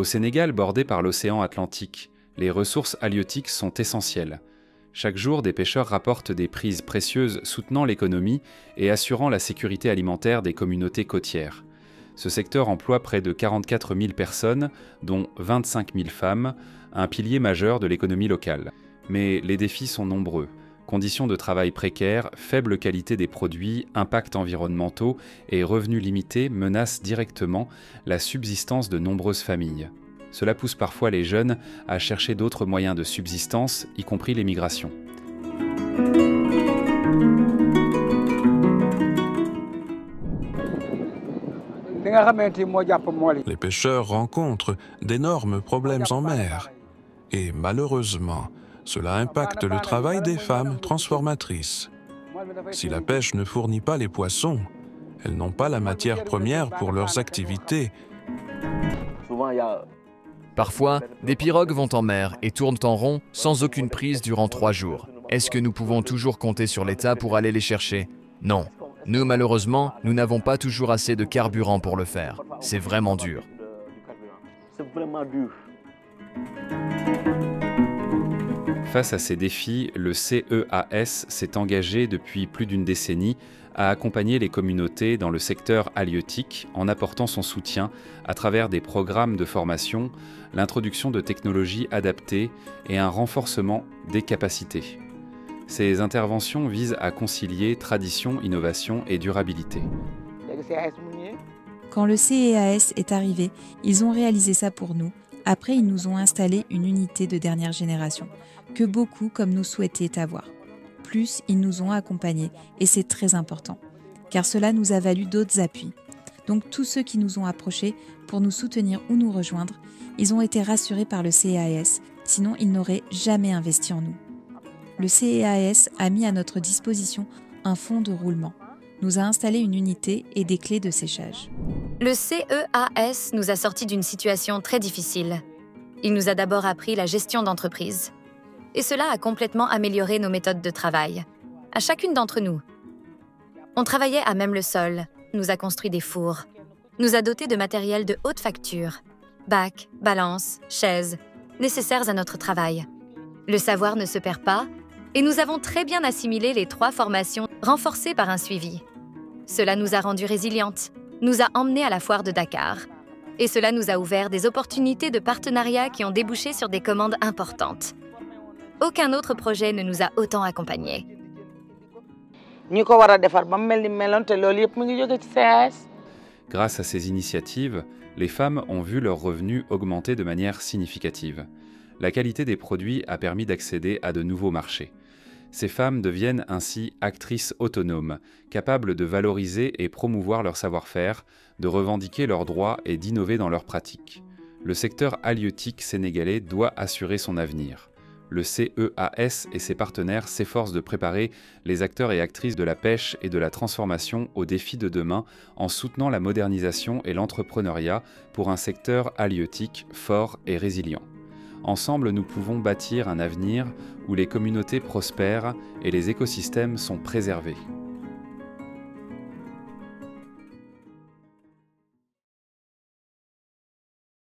Sénégal, bordé par l'océan Atlantique, les ressources halieutiques sont essentielles. Chaque jour, des pêcheurs rapportent des prises précieuses soutenant l'économie et assurant la sécurité alimentaire des communautés côtières. Ce secteur emploie près de 44 000 personnes, dont 25 000 femmes, un pilier majeur de l'économie locale. Mais les défis sont nombreux. Conditions de travail précaires, faible qualité des produits, impacts environnementaux et revenus limités menacent directement la subsistance de nombreuses familles. Cela pousse parfois les jeunes à chercher d'autres moyens de subsistance, y compris l'émigration. Les pêcheurs rencontrent d'énormes problèmes en mer. Et malheureusement, cela impacte le travail des femmes transformatrices. Si la pêche ne fournit pas les poissons, elles n'ont pas la matière première pour leurs activités. Parfois, des pirogues vont en mer et tournent en rond sans aucune prise durant 3 jours. Est-ce que nous pouvons toujours compter sur l'État pour aller les chercher? Non. Nous, malheureusement, nous n'avons pas toujours assez de carburant pour le faire. C'est vraiment dur. Face à ces défis, le CEAS s'est engagé depuis plus d'une décennie à accompagner les communautés dans le secteur halieutique en apportant son soutien à travers des programmes de formation, l'introduction de technologies adaptées et un renforcement des capacités. Ces interventions visent à concilier tradition, innovation et durabilité. Quand le CEAS est arrivé, ils ont réalisé ça pour nous. Après, ils nous ont installé une unité de dernière génération, que beaucoup comme nous souhaitaient avoir. Plus, ils nous ont accompagnés, et c'est très important, car cela nous a valu d'autres appuis. Donc tous ceux qui nous ont approchés pour nous soutenir ou nous rejoindre, ils ont été rassurés par le CEAS, sinon ils n'auraient jamais investi en nous. Le CEAS a mis à notre disposition un fonds de roulement, nous a installé une unité et des clés de séchage. Le CEAS nous a sortis d'une situation très difficile. Il nous a d'abord appris la gestion d'entreprise. Et cela a complètement amélioré nos méthodes de travail, à chacune d'entre nous. On travaillait à même le sol, nous a construit des fours, nous a dotés de matériel de haute facture, bacs, balances, chaises, nécessaires à notre travail. Le savoir ne se perd pas, et nous avons très bien assimilé les 3 formations renforcées par un suivi. Cela nous a rendues résilientes, nous a emmenés à la foire de Dakar. Et cela nous a ouvert des opportunités de partenariat qui ont débouché sur des commandes importantes. Aucun autre projet ne nous a autant accompagnés. Grâce à ces initiatives, les femmes ont vu leurs revenus augmenter de manière significative. La qualité des produits a permis d'accéder à de nouveaux marchés. Ces femmes deviennent ainsi actrices autonomes, capables de valoriser et promouvoir leur savoir-faire, de revendiquer leurs droits et d'innover dans leurs pratiques. Le secteur halieutique sénégalais doit assurer son avenir. Le CEAS et ses partenaires s'efforcent de préparer les acteurs et actrices de la pêche et de la transformation aux défis de demain en soutenant la modernisation et l'entrepreneuriat pour un secteur halieutique fort et résilient. Ensemble, nous pouvons bâtir un avenir où les communautés prospèrent et les écosystèmes sont préservés.